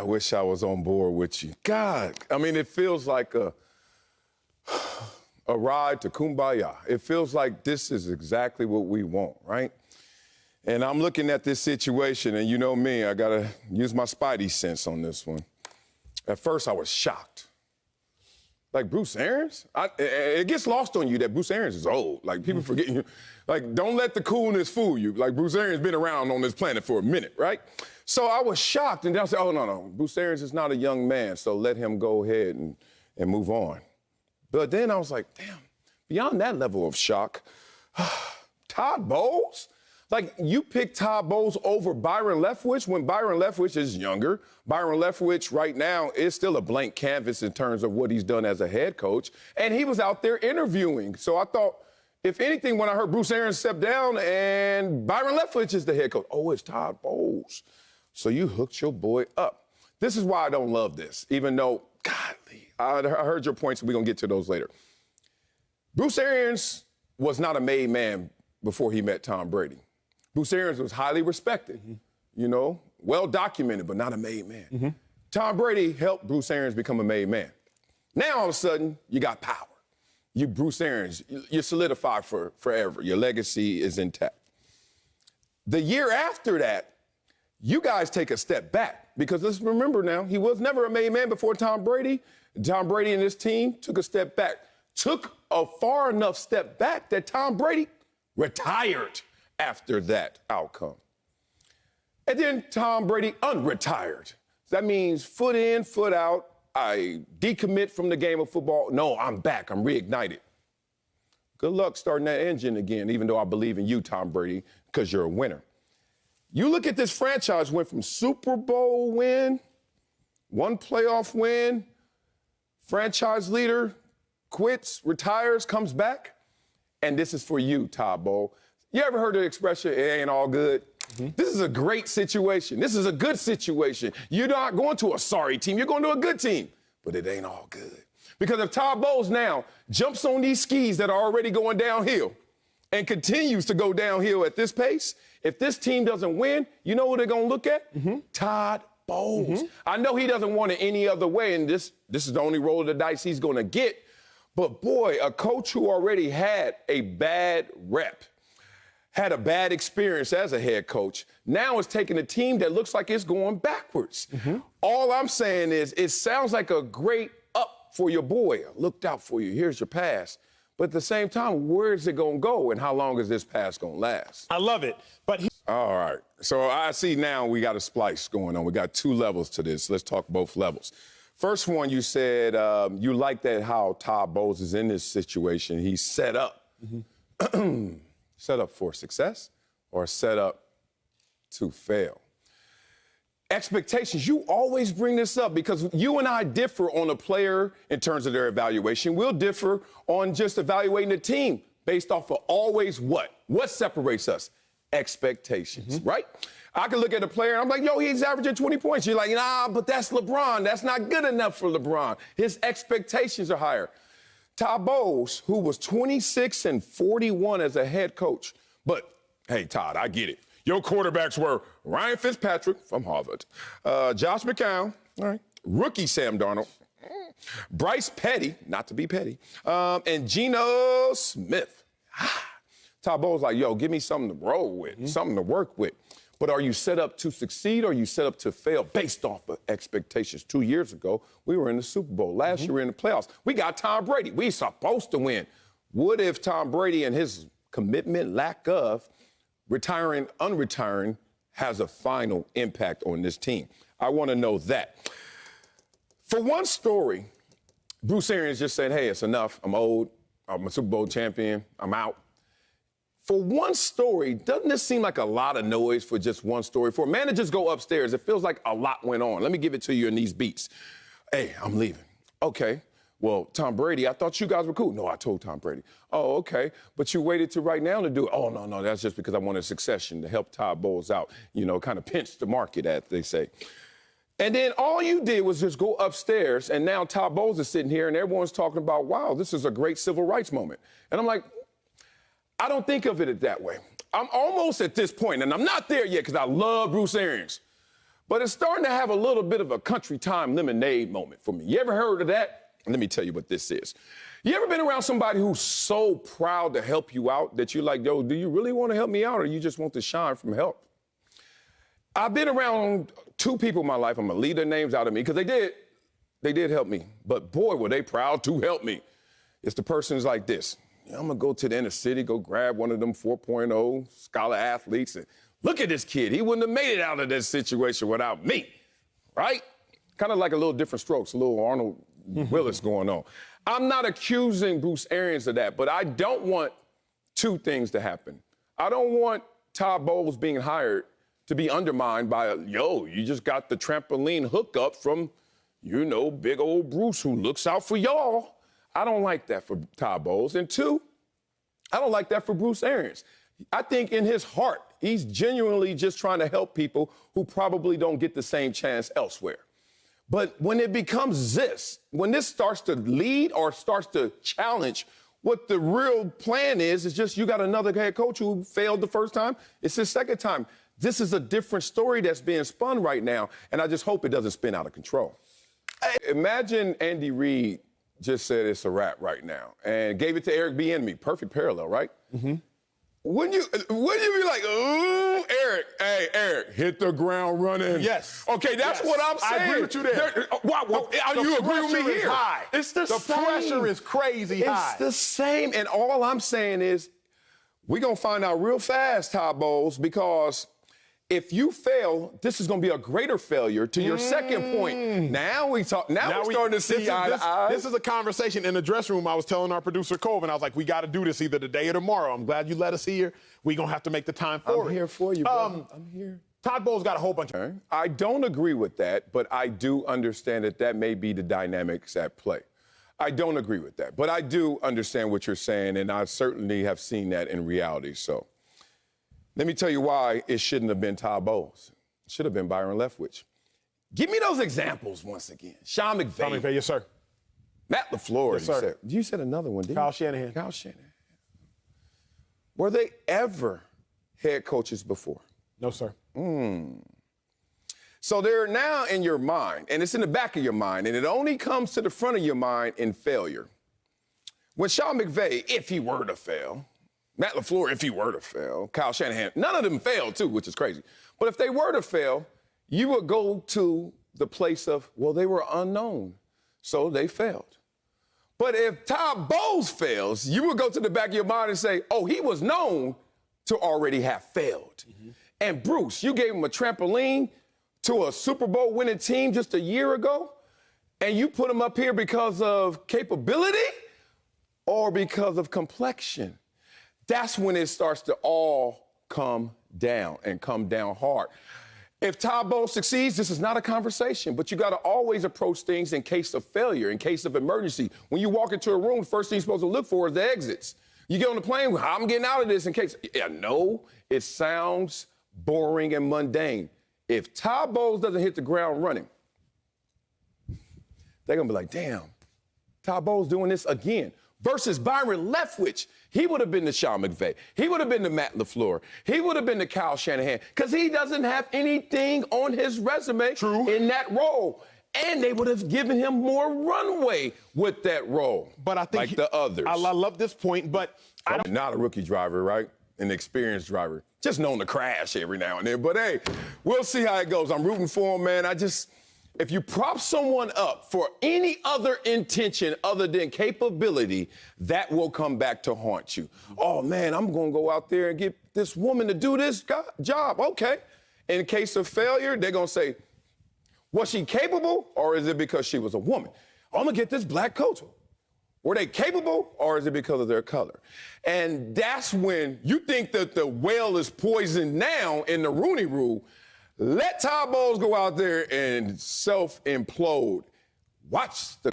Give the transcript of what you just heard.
wish I was on board with you. God, I mean, it feels like a ride to Kumbaya. It feels like this is exactly what we want, right? And I'm looking at this situation, and you know me, I got to use my spidey sense on this one. At first, I was shocked. Like, Bruce Arians? It gets lost on you that Bruce Arians is old. Like, people forget you. Like, don't let the coolness fool you. Like, Bruce Arians been around on this planet for a minute, right? So I was shocked, and then I said, oh, no. Bruce Arians is not a young man, so let him go ahead and move on. But then I was like, damn, beyond that level of shock, Todd Bowles? Like, you picked Todd Bowles over Byron Leftwich when Byron Leftwich is younger. Byron Leftwich right now is still a blank canvas in terms of what he's done as a head coach. And he was out there interviewing. So I thought, if anything, when I heard Bruce Arians step down and Byron Leftwich is the head coach, oh, it's Todd Bowles. So you hooked your boy up. This is why I don't love this, even though, godly, I heard your points, and we're going to get to those later. Bruce Arians was not a made man before he met Tom Brady. Bruce Arians was highly respected, you know, well documented, but not a made man. Tom Brady helped Bruce Arians become a made man. Now, all of a sudden, you got power. You, Bruce Arians, you're solidified for forever. Your legacy is intact. The year after that, you guys take a step back because let's remember now, he was never a made man before Tom Brady. Tom Brady and his team took a step back, took a far enough step back that Tom Brady retired after that outcome. And then Tom Brady unretired. That means foot in, foot out. I decommit from the game of football. No, I'm back. I'm reignited. Good luck starting that engine again, even though I believe in you, Tom Brady, because you're a winner. You look at this franchise, went from Super Bowl win, one playoff win, franchise leader quits, retires, comes back, and this is for you, Todd Bowles. You ever heard the expression, it ain't all good? This is a great situation. This is a good situation. You're not going to a sorry team. You're going to a good team. But it ain't all good. Because if Todd Bowles now jumps on these skis that are already going downhill and continues to go downhill at this pace, if this team doesn't win, you know what they're going to look at? Todd Bowles. I know he doesn't want it any other way, and this is the only roll of the dice he's going to get. But, boy, a coach who already had a bad rep, had a bad experience as a head coach, now is taking a team that looks like it's going backwards. All I'm saying is it sounds like a great up for your boy. I looked out for you. Here's your pass. But at the same time, where is it going to go, and how long is this pass going to last? I love it. But all right. So I see now we got a splice going on. We got two levels to this. Let's talk both levels. First one, you said you like that how Todd Bowles is in this situation. He's set up. Set up for success or set up to fail. Expectations, you always bring this up because you and I differ on a player in terms of their evaluation. We'll differ on just evaluating the team based off of always what? What separates us? Expectations, right? I can look at a player and I'm like, yo, he's averaging 20 points. You're like, nah, but that's LeBron. That's not good enough for LeBron. His expectations are higher. Todd Bowles, who was 26-41 as a head coach. But, hey, Todd, I get it. Your quarterbacks were Ryan Fitzpatrick from Harvard, Josh McCown, all right, rookie Sam Darnold, Bryce Petty, not to be petty, and Geno Smith. Todd Bowles like, yo, give me something to roll with, something to work with. But are you set up to succeed or are you set up to fail based off of expectations? 2 years ago, we were in the Super Bowl. Last year, we were in the playoffs. We got Tom Brady. We supposed to win. What if Tom Brady and his commitment, lack of, retiring, unretiring, has a final impact on this team? I want to know that. For one story, Bruce Arians just said, hey, it's enough. I'm old. I'm a Super Bowl champion. I'm out. For one story, doesn't this seem like a lot of noise for just one story? For managers go upstairs, it feels like a lot went on. Let me give it to you in these beats. Hey, I'm leaving. Okay. Well, Tom Brady, I thought you guys were cool. No, I told Tom Brady. Oh, okay. But you waited to right now to do it. Oh, no, that's just because I wanted succession to help Todd Bowles out, you know, kind of pinch the market, as they say. And then all you did was just go upstairs, and now Todd Bowles is sitting here, and everyone's talking about, wow, this is a great civil rights moment. And I'm like, I don't think of it that way. I'm almost at this point, and I'm not there yet because I love Bruce Arians. But it's starting to have a little bit of a country time lemonade moment for me. You ever heard of that? Let me tell you what this is. You ever been around somebody who's so proud to help you out that you're like, yo, do you really want to help me out or you just want to shine from help? I've been around two people in my life. I'm going to leave their names out of me because they did help me. But boy, were they proud to help me. It's the persons like this. I'm going to go to the inner city, go grab one of them 4.0 scholar athletes and look at this kid. He wouldn't have made it out of this situation without me, right? Kind of like a little different strokes, a little Arnold Willis going on. I'm not accusing Bruce Arians of that, but I don't want two things to happen. I don't want Todd Bowles being hired to be undermined by, you just got the trampoline hookup from, big old Bruce who looks out for y'all. I don't like that for Todd Bowles. And two, I don't like that for Bruce Arians. I think in his heart, he's genuinely just trying to help people who probably don't get the same chance elsewhere. But when it becomes this, when this starts to lead or starts to challenge what the real plan is just you got another head coach who failed the first time. It's his second time. This is a different story that's being spun right now, and I just hope it doesn't spin out of control. Imagine Andy Reid just said it's a wrap right now and gave it to Eric Bieniemy. Perfect parallel, right? Mm-hmm. Wouldn't you be like, ooh, Eric, hey, Eric, hit the ground running? Yes. Okay, that's what I'm saying. I agree with you there. You agree with me here? High. It's the same. The pressure is crazy high. It's the same, and all I'm saying is we're going to find out real fast, Todd Bowles, because if you fail, this is going to be a greater failure to your second point. Now we're starting to see eye to eye. This is a conversation in the dressing room. I was telling our producer, Colvin, I was like, we got to do this either today or tomorrow. I'm glad you let us here. We're going to have to make the time for it. I'm here for you, bro. I'm here. Todd Bowles got a whole bunch of... I don't agree with that, but I do understand that may be the dynamics at play. I don't agree with that, but I do understand what you're saying, and I certainly have seen that in reality, so... Let me tell you why it shouldn't have been Todd Bowles. It should have been Byron Leftwich. Give me those examples once again. Sean McVay. Sean McVay, yes, sir. Matt LaFleur. Yes, sir. You said another one, didn't Kyle you? Shanahan. Kyle Shanahan. Were they ever head coaches before? No, sir. So they're now in your mind, and it's in the back of your mind, and it only comes to the front of your mind in failure. When Sean McVay, if he were to fail, Matt LaFleur, if he were to fail, Kyle Shanahan, none of them failed too, which is crazy. But if they were to fail, you would go to the place of, well, they were unknown, so they failed. But if Todd Bowles fails, you would go to the back of your mind and say, oh, he was known to already have failed. Mm-hmm. And Bruce, you gave him a trampoline to a Super Bowl winning team just a year ago, and you put him up here because of capability or because of complexion. That's when it starts to all come down and come down hard. If Todd Bowles succeeds, this is not a conversation, but you got to always approach things in case of failure, in case of emergency. When you walk into a room, the first thing you're supposed to look for is the exits. You get on the plane, how I'm getting out of this in case. Yeah, no, it sounds boring and mundane. If Todd Bowles doesn't hit the ground running, they're going to be like, damn, Todd Bowles doing this again. Versus Byron Leftwich, he would have been the Sean McVay. He would have been the Matt LaFleur. He would have been the Kyle Shanahan because he doesn't have anything on his resume in that role. And they would have given him more runway with that role, but I think like the others. I love this point, but I don't... Not a rookie driver, right? An experienced driver. Just known to crash every now and then. But, hey, we'll see how it goes. I'm rooting for him, man. If you prop someone up for any other intention other than capability, that will come back to haunt you. Oh, man, I'm going to go out there and get this woman to do this job. Okay. In case of failure, they're going to say, was she capable or is it because she was a woman? I'm going to get this black coach. Were they capable or is it because of their color? And that's when you think that the well is poisoned now in the Rooney Rule. Let Todd Bowles go out there and self-implode. Watch the...